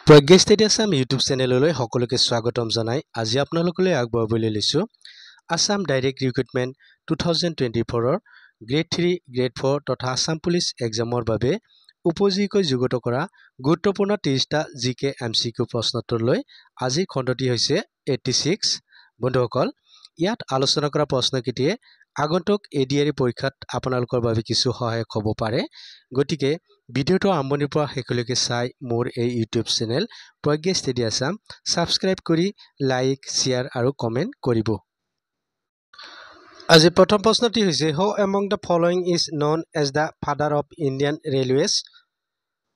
প্ৰজ্ঞা study Assam YouTube চেনেললৈ সকলোকে স্বাগতম জনাই আজি আপোনালোকলৈ আগবঢ়াবলৈ লৈছো আছাম ডাইৰেক্ট ৰিক্ৰুটমেণ্ট 2024 ৰ গ্ৰেড 3 গ্ৰেড 4 তথা আছাম পুলিচ এক্সামৰ বাবে উপযোগীকৈ যুগত কৰা গুৰুত্বপূৰ্ণ 30টা জিকে এমচিকিউ প্ৰশ্নোত্তৰ লৈ আজি খণ্ডটি হৈছে 86 বন্ধুসকল ইয়াত আলোচনা কৰা প্ৰশ্নকেইটিয়ে আগন্তুক এডিআৰই পৰীক্ষাত আপোনালোকৰ বাবে কিছু সহায়ক হ'ব পাৰে গতিকে ভিডিওটো আৰম্ভণিৰ পৰা শেষলৈকে চাই মোৰ এই YouTube channel Pragya study Assam subscribe কৰি লাইক শেয়াৰ আৰু কমেন্ট কৰিব আজি প্ৰথম প্ৰশ্নটি হৈছে who among the following is known as the father of Indian railways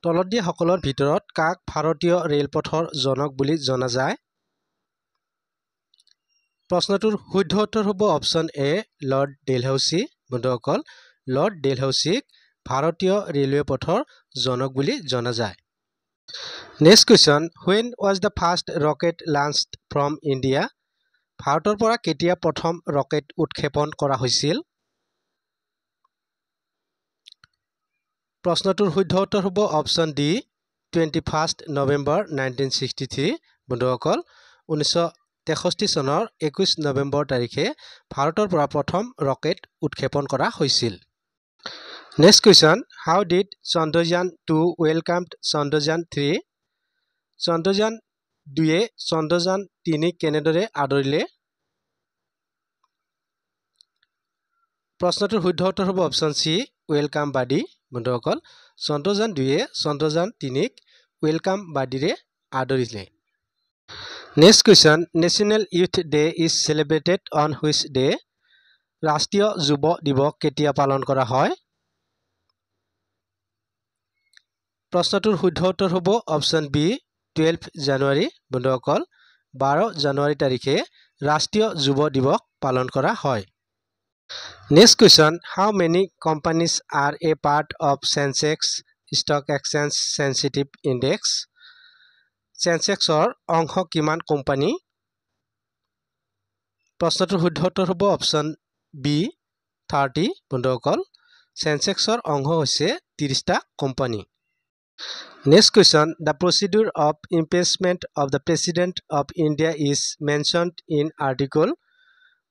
তলত দিয়া সকলৰ ভিতৰত কাক ভাৰতীয় ৰেলপথৰ জনক বুলি জনা যায় প্ৰশ্নটোৰ শুদ্ধ উত্তৰ হ'ব অপচন এ লৰ্ড ডেলহাউসি বন্ধুসকল লৰ্ড ডেলহাউসিক ভাৰতীয় ৰেলৱে পথৰ জনক বুলি জনা যায় next question when was the first rocket launched from India ভাৰতৰ পৰা কেতিয়া প্ৰথম ৰকেট উৎক্ষেপণ কৰা হৈছিল প্ৰশ্নটোৰ শুদ্ধ উত্তৰ হ'ব অপচন ডি 21 নৱেম্বৰ 1963 বন্ধুসকল 1963 চনৰ 21 নৱেম্বৰ তাৰিখে ভাৰতৰ পৰা প্ৰথম ৰকেট উৎক্ষেপণ কৰা হৈছিল Next question, how did Chandrayaan 2 welcomed Chandrayaan 3? Chandrayaan 2 Chandrayaan 3 কেনেদৰে আদৰিলে প্ৰশ্নটোৰ শুদ্ধ উত্তৰ হ'ব অপচন সি ওয়েলকাম বাডি বন্ধুসকল Chandrayaan 2 Chandrayaan 3 ওয়েলকাম বাডিৰে আদৰিলে Next question, National Youth Day is celebrated on which day? ৰাষ্ট্ৰীয় যুৱ দিৱস কেতিয়া পালন কৰা হয় প্ৰশ্নটোৰ শুদ্ধ উত্তৰ হ'ব অপচন বি 12 জানুৱাৰী বন্ধুসকল 12 জানুৱাৰী তাৰিখে ৰাষ্ট্ৰীয় যুৱ দিৱস পালন কৰা হয় next question how many companies are a part of Sensex stock exchange sensitive index সেনসেক্সৰ অংশ কিমান কোম্পানী প্ৰশ্নটোৰ শুদ্ধ উত্তৰ হ'ব অপচন বি 30 বন্ধুসকল সেনসেক্সৰ অংশ হৈছে 30টা company Next question, the procedure of impeachment of the President of India is mentioned in article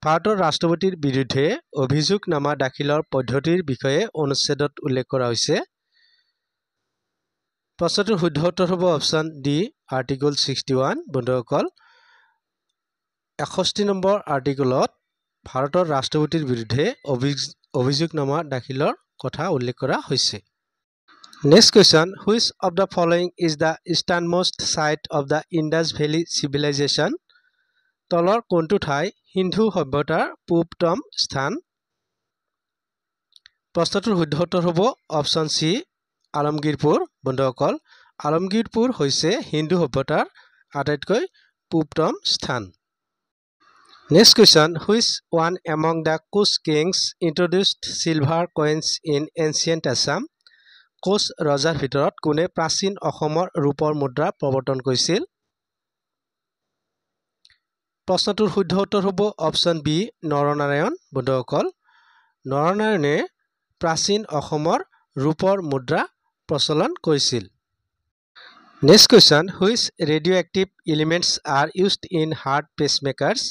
ভাৰতৰ ৰাষ্ট্ৰপতিৰ বিৰুদ্ধে অভিযোগনামা দাখিলৰ পদ্ধতিৰ বিষয়ে অনুচ্ছেদত উল্লেখ কৰা হৈছে প্ৰশ্নটোৰ শুদ্ধ উত্তৰ হ'ব অপচন ডি আৰ্টিকল 61 বন্ধুসকল 61 নম্বৰ আৰ্টিকলত ভাৰতৰ ৰাষ্ট্ৰপতিৰ বিৰুদ্ধে অভিযোগনামা দাখিলৰ কথা উল্লেখ কৰা হৈছে Next question, which of the following is the easternmost site of the Indus Valley Civilization? তলৰ কোনটো ঠাই হিন্দু সভ্যতাৰ পূবতম স্থান প্ৰশ্নটোৰ শুদ্ধ উত্তৰ হ'ব অপচন সি আলমগীৰপুৰ বন্ধুসকল আলমগীৰপুৰ হৈছে হিন্দু সভ্যতাৰ আটাইতকৈ পূবতম স্থান Next question, which one among the Kush kings introduced silver coins in ancient Assam? Koch ৰজাৰ ভিতৰত কোনে প্ৰাচীন অসমৰ ৰূপৰ মুদ্ৰা প্ৰৱৰ্তন কৰিছিল প্ৰশ্নটোৰ শুদ্ধ উত্তৰ হ'ব অপচন বি নৰনাৰায়ণ বন্ধুসকল নৰনাৰায়ণে প্ৰাচীন অসমৰ ৰূপৰ মুদ্ৰা প্ৰচলন কৰিছিল Next question, which radioactive elements are used in heart pacemakers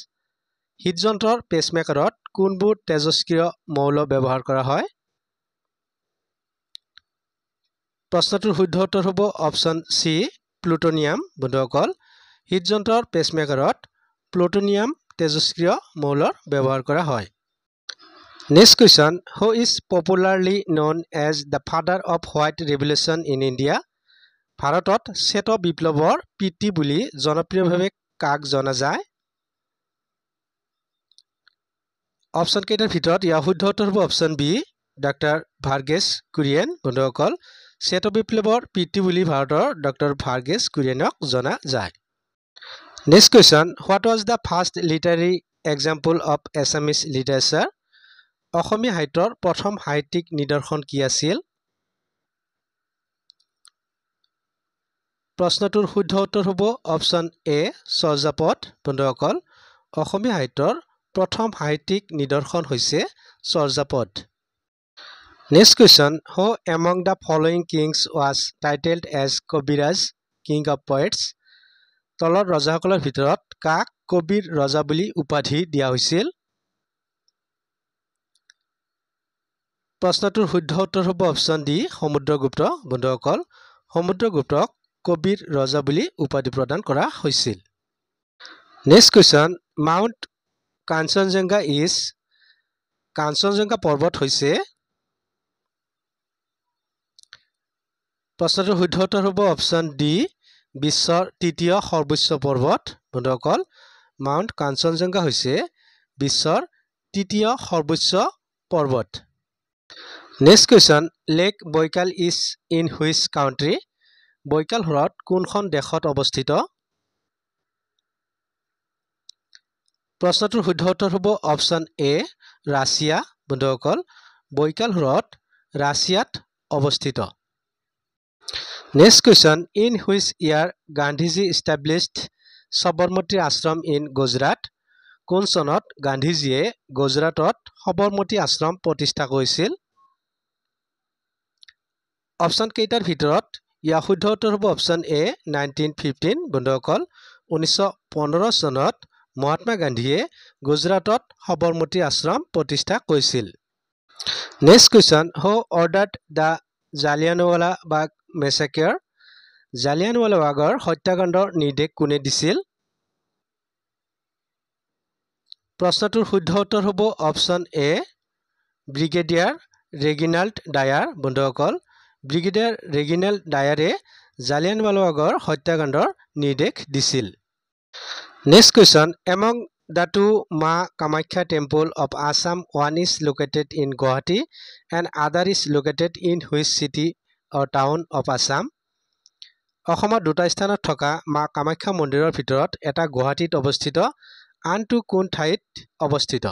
হৃদযন্ত্ৰৰ পেচমেকাৰত কোনবোৰ তেজস্ক্ৰিয় মৌল ব্যৱহাৰ কৰা হয় প্ৰশ্নটোৰ শুদ্ধ উত্তৰ হ'ব অপচন সি প্লুটোনিয়াম বন্ধুসকল হৃদযন্ত্ৰৰ পেচমেকাৰত প্লুটোনিয়াম তেজস্ক্ৰিয় মৌলৰ ব্যৱহাৰ কৰা হয় Next question, who is popularly known as the father of white revolution in India ভাৰতত শ্বেত বিপ্লৱৰ পিতৃ বুলি জনপ্ৰিয়ভাৱে কাক জনা যায় অপচন কেইটাৰ ভিতৰত ইয়াৰ শুদ্ধ উত্তৰ হ'ব option B doctor Verghese Kurien বন্ধুসকল শ্বেত বিপ্লৱৰ পিতৃ বুলি ভাৰতৰ ডক্টৰ ভাৰ্গেছ কুৰিয়েনক জনা যায় Next question, what was the first literary example of Assamese literature অসমীয়া সাহিত্যৰ প্ৰথম সাহিত্যিক নিদৰ্শন কি আছিল প্ৰশ্নটোৰ শুদ্ধ উত্তৰ হ'ব অপচন এ চৰ্যাপদ বন্ধুসকল অসমীয়া সাহিত্যৰ প্ৰথম সাহিত্যিক নিদৰ্শন হৈছে Charyapada Next question, who among the following kings was titled as Kaviraj king of poets তলৰ ৰজাসকলৰ ভিতৰত কাক কবিৰ ৰজা বুলি উপাধি দিয়া হৈছিল প্ৰশ্নটোৰ শুদ্ধ উত্তৰ হ'ব অপচন ডি সমুদ্ৰগুপ্ত বন্ধুসকল সমুদ্ৰগুপ্তক কবিৰ ৰজা বুলি উপাধি প্ৰদান কৰা হৈছিল next question mount Kanchenjunga is Kanchenjunga পৰ্বত হৈছে প্ৰশ্নটোৰ শুদ্ধ উত্তৰ হ'ব অপচন ডি বিশ্বৰ তৃতীয় সৰ্বোচ্চ পৰ্বত বন্ধুসকল মাউণ্ট কাঞ্চনজঙ্ঘা হৈছে বিশ্বৰ তৃতীয় সৰ্বোচ্চ পৰ্বত next question lake Baikal is in which country Baikal হ্ৰদ কোনখন দেশত অৱস্থিত প্ৰশ্নটোৰ শুদ্ধ উত্তৰ হ'ব অপচন এ ৰাছিয়া বন্ধুসকল বৈকাল হ্ৰদ ৰাছিয়াত অৱস্থিত next question in which year Gandhiji established Sabarmati Ashram in Gujarat কোন চনত গান্ধীজীয়ে গুজৰাটত সবৰমতী আশ্ৰম প্ৰতিষ্ঠা কৰিছিল অপচন কেইটাৰ ভিতৰত ইয়াৰ শুদ্ধ উত্তৰ হ'ব অপচন এ 1915 বন্ধুসকল 1915 চনত মহাত্মা গান্ধীয়ে গুজৰাটত সবৰমতী আশ্ৰম প্ৰতিষ্ঠা কৰিছিল next question who ordered the Jallianwala Bagh massacre Jallianwala বাগৰ হত্যাকাণ্ডৰ নিৰ্দেশ কোনে দিছিল প্ৰশ্নটোৰ শুদ্ধ উত্তৰ হ'ব option a brigadier Reginald Dyer বন্ধুসকল ব্ৰিগেডিয়াৰ ৰেগিনাল্ড ডায়াৰে জালিয়ানৱালা বাগৰ হত্যাকাণ্ডৰ নিৰ্দেশ দিছিল next question among the two Ma Kamakhya temple of Assam one is located in Guwahati and other is located in which city or town of Assam অসমৰ দুটা স্থানত থকা মা কামাখ্যা মন্দিৰৰ ভিতৰত এটা গুৱাহাটীত অৱস্থিত আনটো কোন ঠাইত অৱস্থিত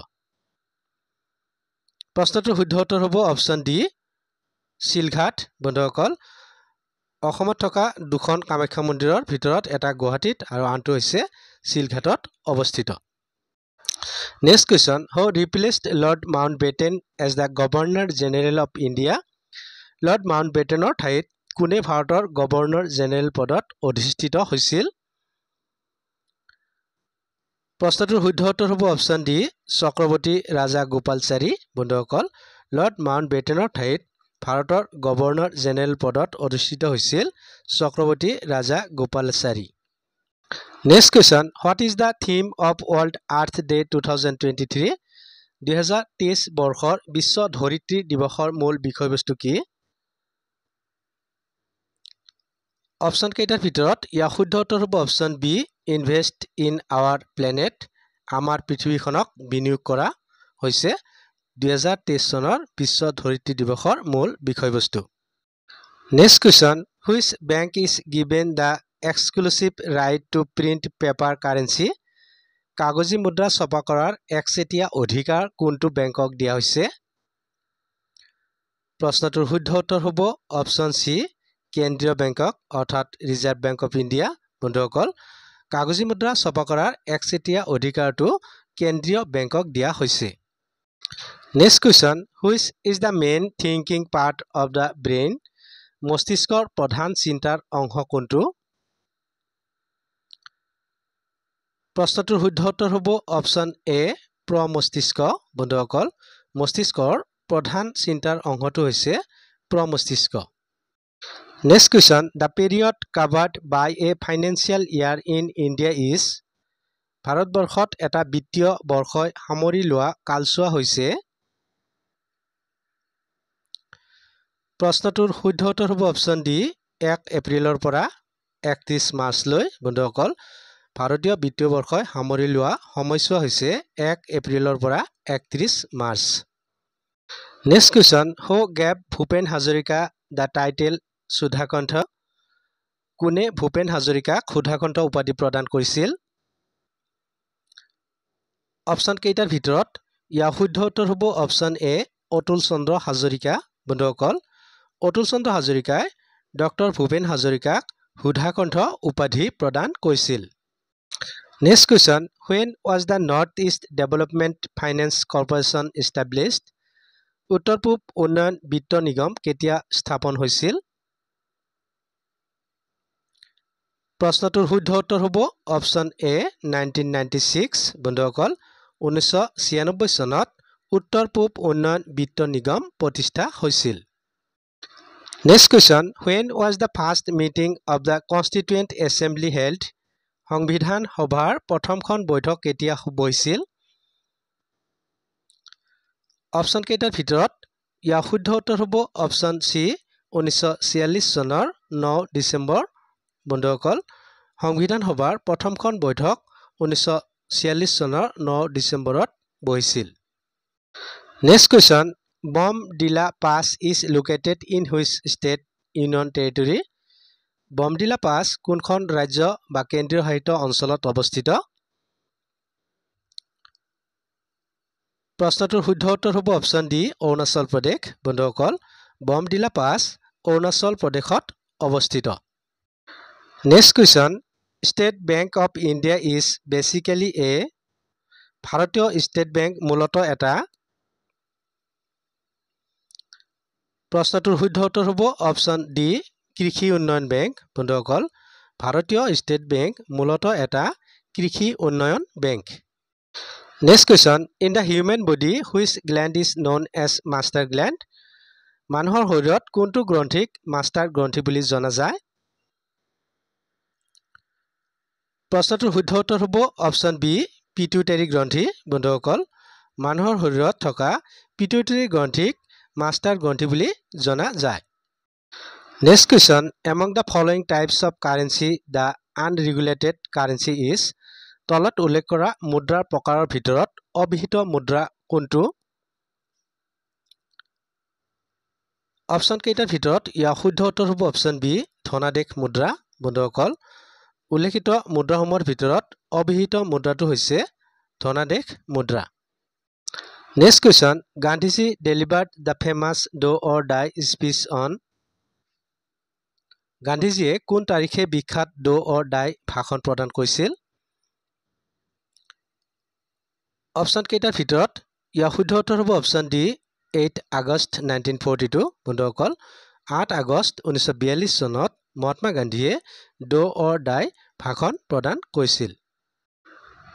প্ৰশ্নটোৰ শুদ্ধ উত্তৰ হ'ব অপচন ডি শিলঘাট বন্ধুসকল অসমত থকা দুখন কামাখ্যা মন্দিৰৰ ভিতৰত এটা গুৱাহাটীত আৰু আনটো হৈছে শিলঘাটত অৱস্থিত next question who replaced lord Mountbatten as the governor general of India lord মাউণ্টবেটেনৰ ঠাইত কোনে ভাৰতৰ গভৰ্ণৰ জেনেৰেল পদত অধিষ্ঠিত হৈছিল প্ৰশ্নটোৰ শুদ্ধ উত্তৰ হ'ব অপচন ডি চক্ৰৱৰ্তী ৰাজা গোপালচাৰী বন্ধুসকল লৰ্ড মাউণ্টবেটেনৰ ঠাইত ভাৰতৰ গভৰ্ণৰ জেনেৰেল পদত অধিষ্ঠিত হৈছিল Chakravarti Rajagopalachari next question what is the theme of world earth day 2023 2023 বৰ্ষৰ বিশ্ব ধৰিত্ৰী দিৱসৰ মূল বিষয়বস্তু কি অপচন কেইটাৰ ভিতৰত ইয়াৰ শুদ্ধ উত্তৰ হ'ব option B invest in our planet আমাৰ পৃথিৱীখনক বিনিয়োগ কৰা হৈছে 2023 চনৰ বিশ্ব ধৰিত্ৰী দিৱসৰ মূল বিষয়বস্তু next question which bank is given the exclusive right to print paper currency কাগজী মুদ্ৰা ছপা কৰাৰ একচেটিয়া অধিকাৰ কোনটো বেংকক দিয়া হৈছে প্ৰশ্নটোৰ শুদ্ধ উত্তৰ হ'ব অপচন সি কেন্দ্ৰীয় বেংকক অৰ্থাৎ ৰিজাৰ্ভ বেংক অফ ইণ্ডিয়া বন্ধুসকল কাগজী মুদ্ৰা ছপা কৰাৰ একচেটিয়া অধিকাৰটো কেন্দ্ৰীয় বেংকক দিয়া হৈছে next question which is the main thinking part of the brain মস্তিষ্কৰ প্ৰধান চিন্তাৰ অংশ কোনটো প্ৰশ্নটোৰ শুদ্ধ উত্তৰ হ'ব অপচন এ প্ৰমস্তিষ্ক বন্ধুসকল মস্তিষ্কৰ প্ৰধান চিন্তাৰ অংশটো হৈছে প্ৰমস্তিষ্ক next question the period covered by a financial year in India is ভাৰতবৰ্ষত এটা বিত্তীয় বৰ্ষই সামৰি লোৱা কালছোৱা হৈছে প্ৰশ্নটোৰ শুদ্ধ উত্তৰ হ'ব অপচন ডি 1 এপ্ৰিলৰ পৰা 31 মাৰ্চলৈ বন্ধুসকল ভাৰতীয় বিত্তীয় বৰ্ষই সামৰি লোৱা সময়ছোৱা হৈছে 1 এপ্ৰিলৰ পৰা 31 March next question who gave Bhupen Hazarika the title Sudhakantha কোনে ভূপেন হাজৰিকাক সুধাকণ্ঠ উপাধি প্ৰদান কৰিছিল অপচন কেইটাৰ ভিতৰত ইয়াৰ শুদ্ধ উত্তৰ হ'ব অপচন এ অতুল চন্দ্ৰ হাজৰিকা বন্ধুসকল অতুল চন্দ্ৰ হাজৰিকাই ডক্টৰ ভূপেন হাজৰিকাক সুধাকণ্ঠ উপাধি প্ৰদান কৰিছিল next question when was the North East Development Finance Corporation established উত্তৰ পূব উন্নয়ন বিত্ত নিগম কেতিয়া স্থাপন হৈছিল প্ৰশ্নটোৰ শুদ্ধ উত্তৰ হ'ব অপশ্যন এ 1996 বন্ধুসকল 1996 চনত উত্তৰ পূব উন্নয়ন বিত্ত নিগম প্ৰতিষ্ঠা হৈছিল next question when was the first meeting of the constituent assembly held সংবিধান সভাৰ প্ৰথমখন বৈঠক কেতিয়া হৈছিল অপশ্যন কেইটাৰ ভিতৰত ইয়াৰ শুদ্ধ উত্তৰ হ'ব অপশ্যন সি 1946 চনৰ 9 ডিসেম্বৰ বন্ধুসকল সংবিধান সভাৰ প্ৰথমখন বৈঠক 1946 চনৰ 9 ডিসেম্বৰত বহিছিল next question Bomdila pass is located in which state union territory Bomdila pass কোনখন ৰাজ্য বা কেন্দ্ৰীয় শাসিত অঞ্চলত অৱস্থিত প্ৰশ্নটোৰ শুদ্ধ উত্তৰ হ'ব অপশ্যন ডি অৰুণাচল প্ৰদেশ বন্ধুসকল বমডিলা পাছ অৰুণাচল প্ৰদেশত অৱস্থিত next question state bank of India is basically a ভাৰতীয় ষ্টেট বেংক মূলতঃ এটা প্ৰশ্নটোৰ শুদ্ধ উত্তৰ হ'ব অপশ্যন ডি কৃষি উন্নয়ন বেংক বন্ধুসকল ভাৰতীয় ষ্টেট বেংক মূলতঃ এটা কৃষি উন্নয়ন bank next question in the human body which gland is known as master gland মানুহৰ শৰীৰত কোনটো গ্ৰন্থিক মাষ্টাৰ গ্ৰন্থি বুলি জনা যায় প্ৰশ্নটোৰ শুদ্ধ উত্তৰ হ'ব অপশ্যন বি পিটুইটাৰী গ্ৰন্থি বন্ধুসকল মানুহৰ শৰীৰত থকা পিটুইটাৰী গ্ৰন্থিক মাষ্টাৰ গ্ৰন্থি বুলি জনা যায় next question among the following types of currency the unregulated currency is তলত উল্লেখ কৰা মুদ্ৰাৰ প্ৰকাৰৰ ভিতৰত অবিহিত মুদ্ৰা কোনটো অপশ্যন কেইটাৰ ভিতৰত ইয়াৰ শুদ্ধ উত্তৰ হ'ব অপশ্যন বি ধনাদেশ মুদ্ৰা বন্ধুসকল উল্লেখিত মুদ্ৰাসমূহৰ ভিতৰত অবিহিত মুদ্ৰাটো হৈছে ধনাদেশ মুদ্ৰা next question Gandhiji delivered the famous do or die speech on গান্ধীজীয়ে কোন তাৰিখে বিখ্যাত ডো অৰ ডাই ভাষণ প্ৰদান কৰিছিল অপশ্যন কেইটাৰ ভিতৰত ইয়াৰ শুদ্ধ উত্তৰ হ'ব অপশ্যন ডি 8 আগষ্ট 1942 বন্ধুসকল 8 আগষ্ট 1942 চনত মহাত্মা গান্ধীয়ে ডো অৰ ডাই ভাষণ প্ৰদান কৰিছিল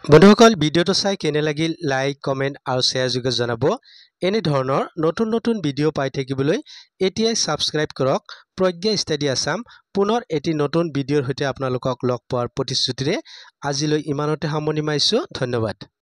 বন্ধুসকল ভিডিঅটো চাই কেনে লাগিল লাইক কমেন্ট আৰু শেয়াৰ যোগে জনাব এনে ধৰণৰ নতুন নতুন ভিডিঅ পাই থাকিবলৈ এতিয়াই সাবস্ক্ৰাইব কৰক প্ৰজ্ঞা ষ্টাডি আসাম পুনৰ এটি নতুন ভিডিঅৰ সৈতে আপোনালোকক লগ পোৱাৰ প্ৰতিশ্ৰুতিৰে আজিলৈ ইমানতে সামৰণি মাৰিছো ধন্যবাদ